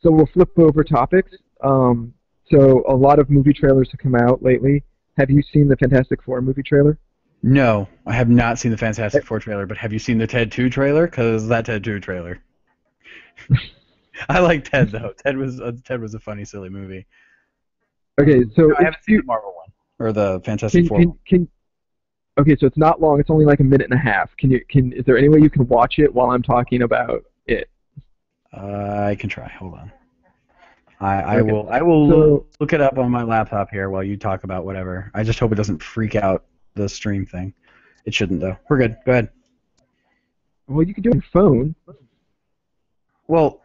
So we'll flip over topics. So a lot of movie trailers have come out lately. Have you seen the Fantastic Four movie trailer? No, I have not seen the Eh, Fantastic Four trailer, but have you seen the Ted 2 trailer? Because that Ted 2 trailer. I like Ted though. Ted was a funny, silly movie. Okay, No, so I if haven't seen you the Marvel one or the Fantastic can Four one. can can okay, so it's not long. It's only like a minute and a half. Is there any way you can watch it while I'm talking about it? I can try. Hold on. I Okay. will I will So look it up on my laptop here while you talk about whatever. I just hope it doesn't freak out the stream thing. It shouldn't though. We're good. Go ahead. well, you can do it on your phone. Well,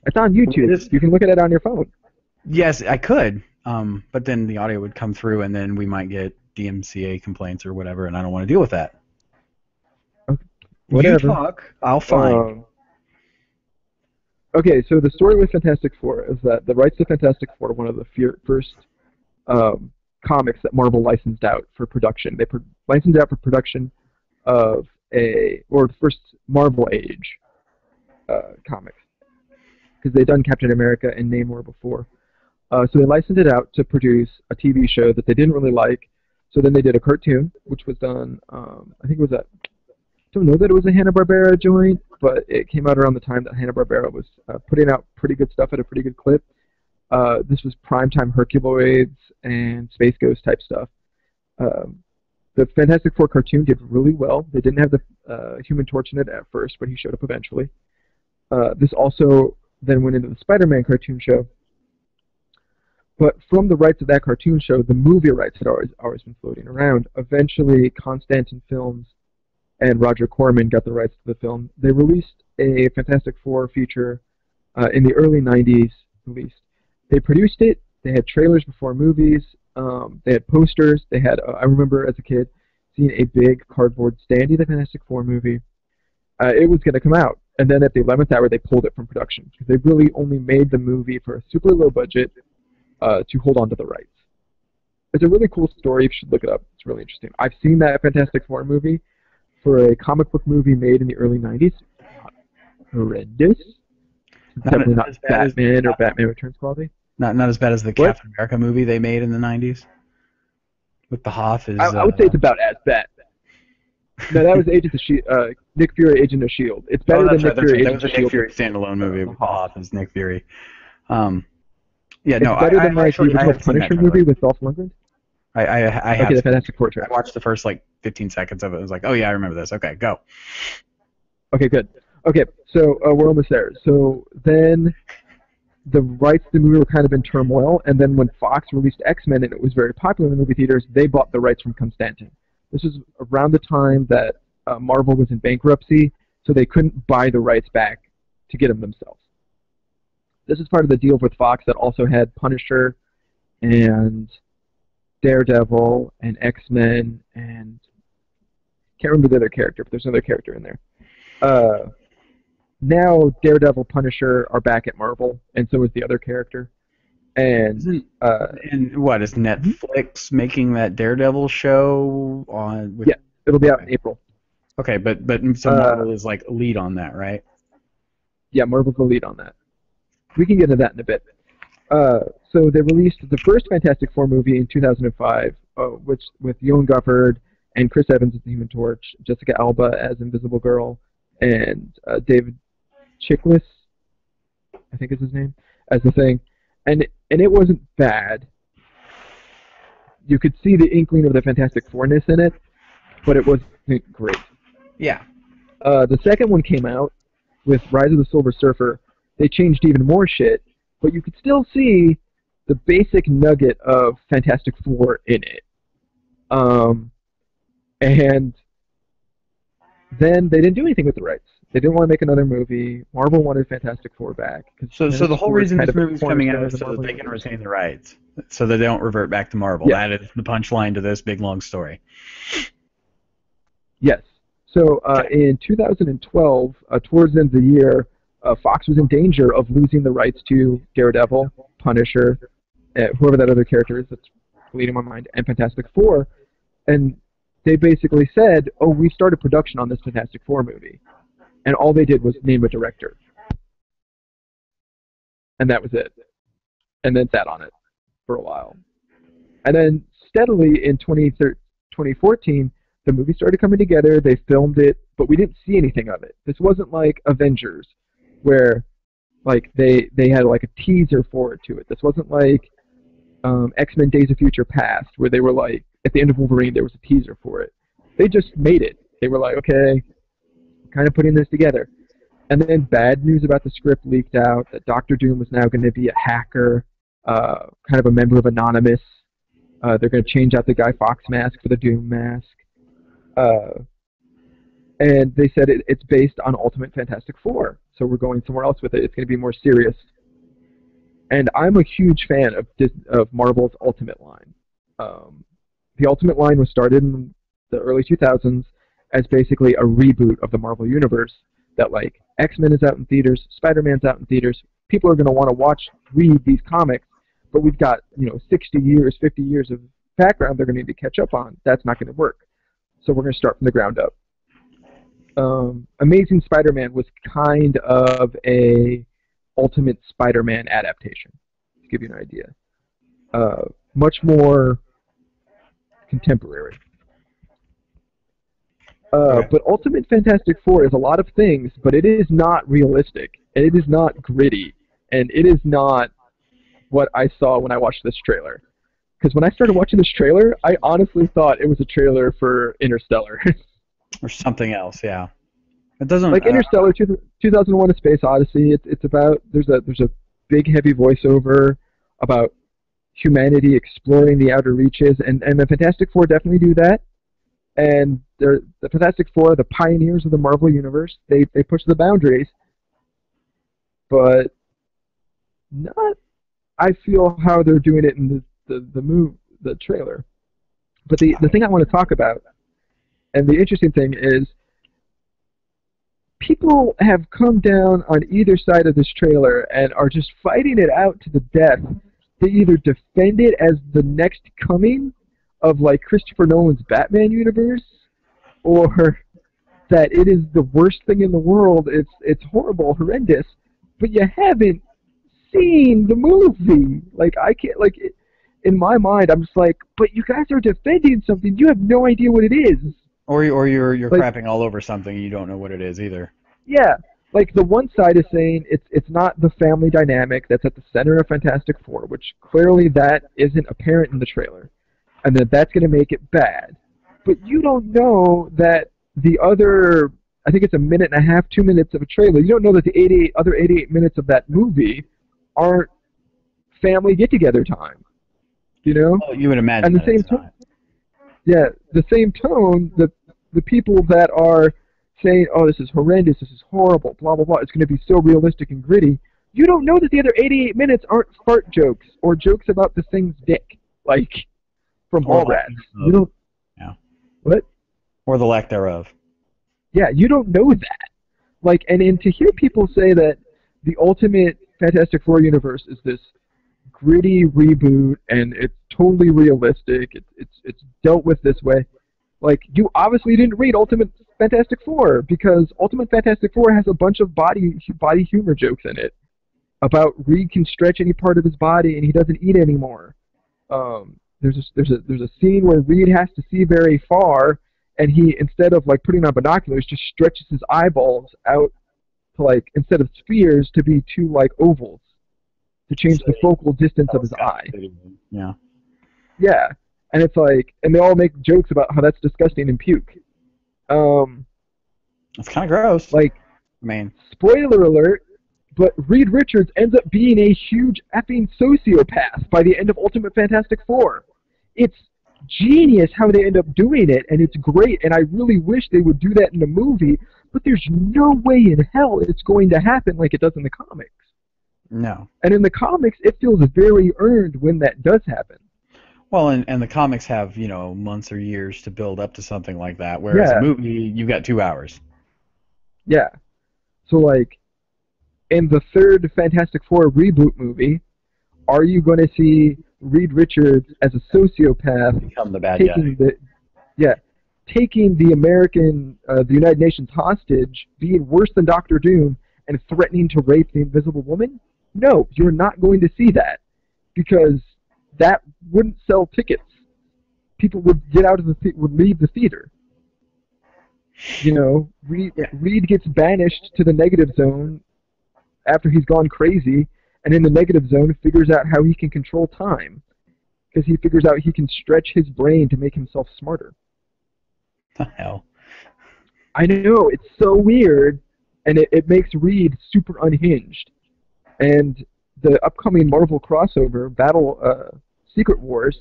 It's on it YouTube. is. You can look at it on your phone. Yes, I could. But then the audio would come through, and then we might get DMCA complaints or whatever, and I don't want to deal with that. Okay, You whatever. talk, I'll find. Um, okay, so the story with Fantastic Four is that the rights to Fantastic Four are one of the first um, comics that Marvel licensed out for production. They licensed out for production of the first Marvel Age comics, because they'd done Captain America and Namor before. So they licensed it out to produce a TV show that they didn't really like. So then they did a cartoon, which was done. I think it was don't know that it was a Hanna-Barbera joint, but it came out around the time that Hanna-Barbera was putting out pretty good stuff at a pretty good clip. This was primetime Herculoids and Space Ghost type stuff. Um, the Fantastic Four cartoon did really well. They didn't have the Human Torch in it at first, but he showed up eventually. This also then went into the Spider-Man cartoon show. But from the rights of that cartoon show, the movie rights had always been floating around. Eventually, Constantin Films and Roger Corman got the rights to the film. They released a Fantastic Four feature in the early 90s, released. They produced it. They had trailers before movies. They had posters. They had, I remember as a kid, seeing a big cardboard standee the Fantastic Four movie. It was going to come out. And then at the 11th hour, they pulled it from production because they really only made the movie for a super low budget to hold on to the rights. It's a really cool story. You should look it up. It's really interesting. I've seen that Fantastic Four movie for a comic book movie made in the early 90s. Not horrendous. It's Not definitely not as bad as Batman or Batman Returns quality. not as bad as the What? Captain America movie they made in the '90s with the Hoff is. I would say it's about as bad. No, that was Agent of Nick Fury, Agent of Shield. It's Oh, better than that's right. Nick That's Fury, right. That Agent was a of Nick Shield. Fury standalone movie with the Hoff as Nick Fury. Um, yeah, It's no, better than I like the actually I original have seen that Punisher trailer. movie with Dolph Lundgren. I Okay, have the seen Fantastic Four I trailer. watched the first like 15 seconds of it. I was like, oh yeah, I remember this. Okay, go. Okay, good. Okay, so we're almost there. So then the rights to the movie were kind of in turmoil, and then when Fox released X-Men and it was very popular in the movie theaters, they bought the rights from Constantin. This was around the time that Marvel was in bankruptcy, so they couldn't buy the rights back to get them themselves. This is part of the deal with Fox that also had Punisher and Daredevil and X-Men and can't remember the other character, but there's another character in there. Uh, Now Daredevil, Punisher are back at Marvel, and so is the other character. And Isn't uh, and what is Netflix making that Daredevil show on with? yeah, it'll be out Okay, in April. okay, but so Uh, Marvel is like lead on that, right? yeah, Marvel's the lead on that. We can get into that in a bit. So they released the first Fantastic Four movie in 2005, which with Ewan Goffard and Chris Evans as the Human Torch, Jessica Alba as Invisible Girl, and David Chiklis, I think is his name, as the Thing. And it wasn't bad. You could see the inkling of the Fantastic Fourness in it, but it wasn't great. Yeah. The second one came out with Rise of the Silver Surfer. They changed even more shit, but you could still see the basic nugget of Fantastic Four in it. And then they didn't do anything with the rights. They didn't want to make another movie. Marvel wanted Fantastic Four back because So the Fantastic whole Four is reason kind this of a movie's coming out cornerstone of is the so that Marvel they can universe. retain the rights, so that they don't revert back to Marvel. Yes, That is the punchline to this big long story. yes. So Okay. in 2012, towards the end of the year, Fox was in danger of losing the rights to Daredevil, Punisher, whoever that other character is that's leading my mind, and Fantastic Four. And they basically said, oh, we started production on this Fantastic Four movie. And all they did was name a director. and that was it. And then sat on it for a while. And then steadily in 2014, the movie started coming together. They filmed it, but we didn't see anything of it. This wasn't like Avengers, where like they had like a teaser forward to it. This wasn't like X-Men Days of Future Past, where they were like, at the end of Wolverine, there was a teaser for it. They just made it. They were like, okay, kind of putting this together. And then bad news about the script leaked out, that Doctor Doom was now going to be a hacker, kind of a member of Anonymous. They're going to change out the Guy Fawkes mask for the Doom mask. And they said it's based on Ultimate Fantastic Four, so we're going somewhere else with it. It's going to be more serious. And I'm a huge fan of Marvel's Ultimate line. The Ultimate line was started in the early 2000s as basically a reboot of the Marvel Universe, that like X-Men is out in theaters, Spider-Man's out in theaters, people are going to want to read these comics, but we've got 60 years, 50 years of background they're going to need to catch up on. That's not going to work. So we're going to start from the ground up. Amazing Spider-Man was kind of a Ultimate Spider-Man adaptation, to give you an idea. Much more contemporary. But Ultimate Fantastic Four is a lot of things, but it is not realistic, and it is not gritty, and it is not what I saw when I watched this trailer. Because when I started watching this trailer, I honestly thought it was a trailer for Interstellar. Or something else, yeah. It doesn't like Interstellar, 2001: A Space Odyssey. It's about there's a big heavy voiceover about humanity exploring the outer reaches, and the Fantastic Four definitely do that. And the Fantastic Four are the pioneers of the Marvel Universe. They push the boundaries, but not. I feel how they're doing it in the trailer. But the thing I want to talk about, and the interesting thing is, people have come down on either side of this trailer and are just fighting it out to the death to either defend it as the next coming of like Christopher Nolan's Batman universe, or that it is the worst thing in the world. It's horrible, horrendous, but you haven't seen the movie. Like I can't in my mind, I'm just like, but you guys are defending something. You have no idea what it is. Or you're like, crapping all over something and you don't know what it is either. Yeah, like the one side is saying it's not the family dynamic that's at the center of Fantastic Four, which clearly that isn't apparent in the trailer, and that's going to make it bad. But you don't know that the other, I think it's 1.5 minutes, 2 minutes of a trailer, you don't know that the other 88 minutes of that movie aren't family get-together time. You know? Well, you would imagine. And the same tone. Yeah, the same tone. The people that are saying, "Oh, this is horrendous. This is horrible. Blah blah blah. It's going to be so realistic and gritty." You don't know that the other 88 minutes aren't fart jokes or jokes about the thing's dick, like from Mallrats. You don't. Yeah. What? Or the lack thereof. Yeah, you don't know that. Like, and to hear people say that the Ultimate Fantastic Four universe is this gritty reboot and it's totally realistic, it's dealt with this way, like, you obviously didn't read Ultimate Fantastic Four, because Ultimate Fantastic Four has a bunch of body humor jokes in it about Reed can stretch any part of his body and he doesn't eat anymore. There's a scene where Reed has to see very far, and he, instead of like putting on binoculars, just stretches his eyeballs out to, like, instead of spheres, to be two like ovals, to change the focal distance of his eye. Yeah. Yeah. And it's like, and they all make jokes about how that's disgusting and puke. It's kind of gross. Like, I mean, spoiler alert, but Reed Richards ends up being a huge effing sociopath by the end of Ultimate Fantastic Four. It's genius how they end up doing it, and it's great, and I really wish they would do that in a movie, but there's no way in hell it's going to happen like it does in the comics. No. And in the comics, it feels very earned when that does happen. Well, and the comics have, months or years to build up to something like that, whereas a movie, you've got 2 hours. Yeah. So, like, in the third Fantastic Four reboot movie, are you going to see Reed Richards as a sociopath become the bad taking guy? Taking the United Nations hostage, being worse than Doctor Doom, and threatening to rape the Invisible Woman? No, you're not going to see that because that wouldn't sell tickets. People would get out of would leave the theater. You know, Yeah. Reed gets banished to the negative zone after he's gone crazy, and in the negative zone figures out how he can control time because he figures out he can stretch his brain to make himself smarter. The hell. I know, it's so weird, and it makes Reed super unhinged. And the upcoming Marvel crossover, Secret Wars,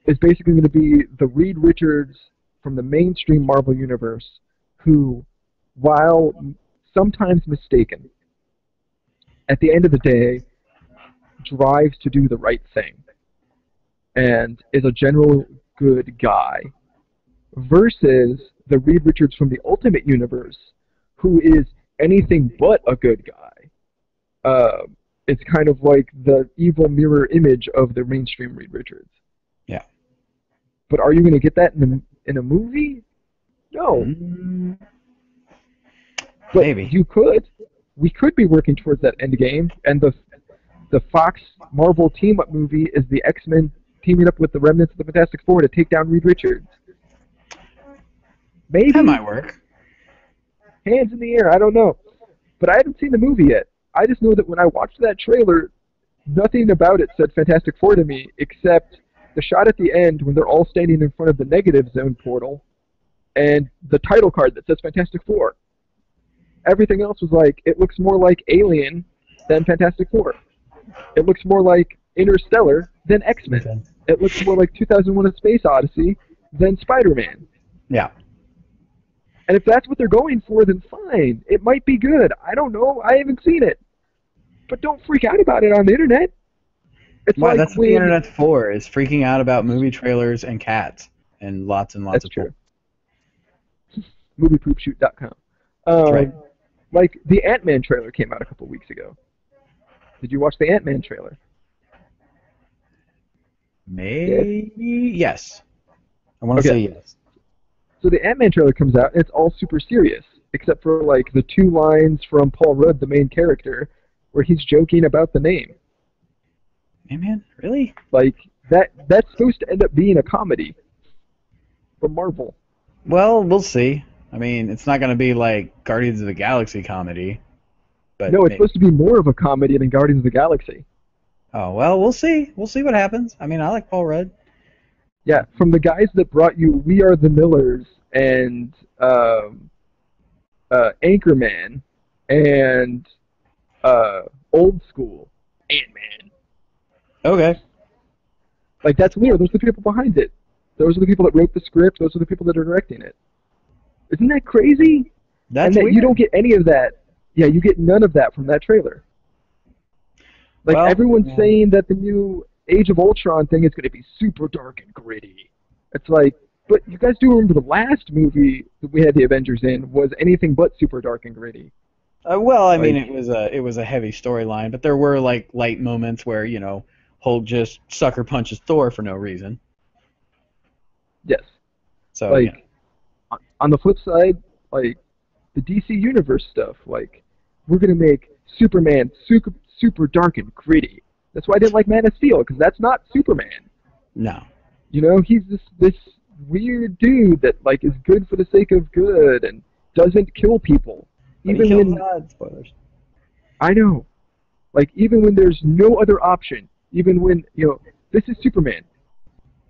is basically going to be the Reed Richards from the mainstream Marvel universe who, while sometimes mistaken, at the end of the day, drives to do the right thing and is a general good guy versus the Reed Richards from the Ultimate Universe who is anything but a good guy. It's kind of like the evil mirror image of the mainstream Reed Richards. Yeah. But are you going to get that in a movie? No. But Maybe. you could. We could be working towards that end game, and the Fox Marvel team-up movie is the X-Men teaming up with the remnants of the Fantastic Four to take down Reed Richards. Maybe. That might work. Hands in the air, I don't know. But I haven't seen the movie yet. I just know that when I watched that trailer, nothing about it said Fantastic Four to me, except the shot at the end when they're all standing in front of the negative zone portal, and the title card that says Fantastic Four. Everything else was like, it looks more like Alien than Fantastic Four. It looks more like Interstellar than X-Men. Okay. It looks more like 2001: A Space Odyssey than Spider-Man. Yeah. And if that's what they're going for, then fine. It might be good. I don't know. I haven't seen it. But don't freak out about it on the internet. It's Well, like that's what the internet's for, is freaking out about movie trailers and cats and lots of That's poop. true. Moviepoopshoot.com. That's right. Like, the Ant-Man trailer came out a couple weeks ago. Did you watch the Ant-Man trailer? Maybe yes. I want to say yes. So the Ant-Man trailer comes out, and it's all super serious, except for, like, the 2 lines from Paul Rudd, the main character, where he's joking about the name. Hey, man, really? Like, that's supposed to end up being a comedy from Marvel. Well, we'll see. I mean, it's not going to be like Guardians of the Galaxy comedy. But No, it's supposed to be more of a comedy than Guardians of the Galaxy. Oh, well, we'll see. We'll see what happens. I mean, I like Paul Rudd. Yeah, from the guys that brought you We Are the Millers and Anchorman and Old School Ant-Man. Okay. Like, that's weird. Those are the people behind it. Those are the people that wrote the script. Those are the people that are directing it. Isn't that crazy? That's and that weird. you don't get any of that. Yeah, you get none of that from that trailer. Like, Well, everyone's yeah. saying that the new Age of Ultron thing is going to be super dark and gritty. It's like, but you guys do remember the last movie that we had the Avengers in was anything but super dark and gritty. Well, I mean, Like- it was a heavy storyline, but there were like light moments where Hulk just sucker punches Thor for no reason. Yes. So Like, on the flip side, like, the DC Universe stuff, like, we're going to make Superman super dark and gritty. That's why I didn't like Man of Steel, because that's not Superman. no. You know, he's this weird dude that, like, is good for the sake of good and doesn't kill people. But Even he kills when, God. Spoilers. I know, like, even when there's no other option, even when, this is Superman.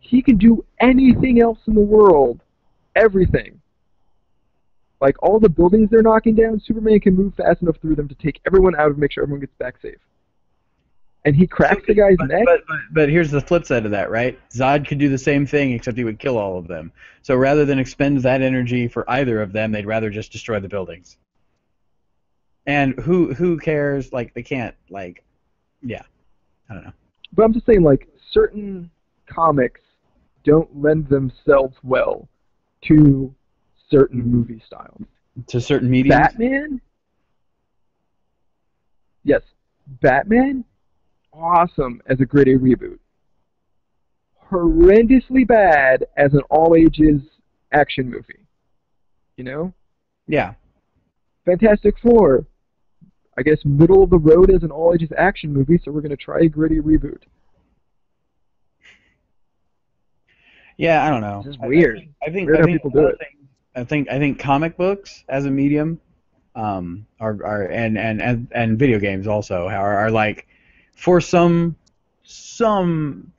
He can do anything else in the world, everything. Like, all the buildings they're knocking down, Superman can move fast enough through them to take everyone out and make sure everyone gets back safe. And he cracks the guy's neck. But here's the flip side of that, right? Zod could do the same thing, except he would kill all of them. So rather than expend that energy for either of them, they'd rather just destroy the buildings. And who cares? Like, they can't, like, yeah. I don't know. But I'm just saying, like, certain comics don't lend themselves well to certain movie styles. To certain mediums? Batman? Yes. Batman? Awesome as a gritty reboot. Horrendously bad as an all-ages action movie. You know? Yeah. Fantastic Four. I guess, middle of the road as an all ages action movie, so we're going to try a gritty reboot. Yeah, I don't know. This is weird. Weird how people do it. I think comic books as a medium, are and video games also are like, for some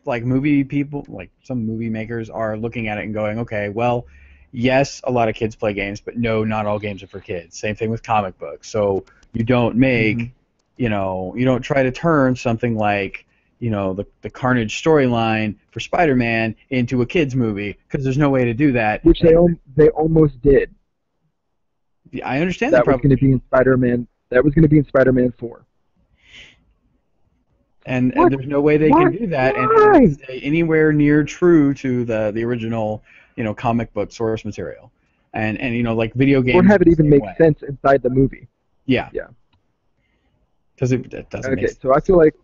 like movie people, like some movie makers are looking at it and going, okay, well, yes, a lot of kids play games, but no, not all games are for kids. Same thing with comic books. So you don't make, you don't try to turn something like, the Carnage storyline for Spider-Man into a kids movie, because there's no way to do that. Which they almost did. I understand that was going to be in Spider-Man. That was going to be in Spider-Man 4. And there's no way they can do that and stay anywhere near true to the original, comic book source material. And like video games. Or have it even make sense inside the movie. Yeah. Yeah. Because it doesn't make sense. So I feel like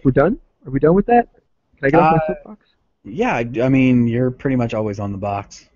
we're done. Are we done with that? Can I get off my soapbox? Yeah, I mean, you're pretty much always on the box.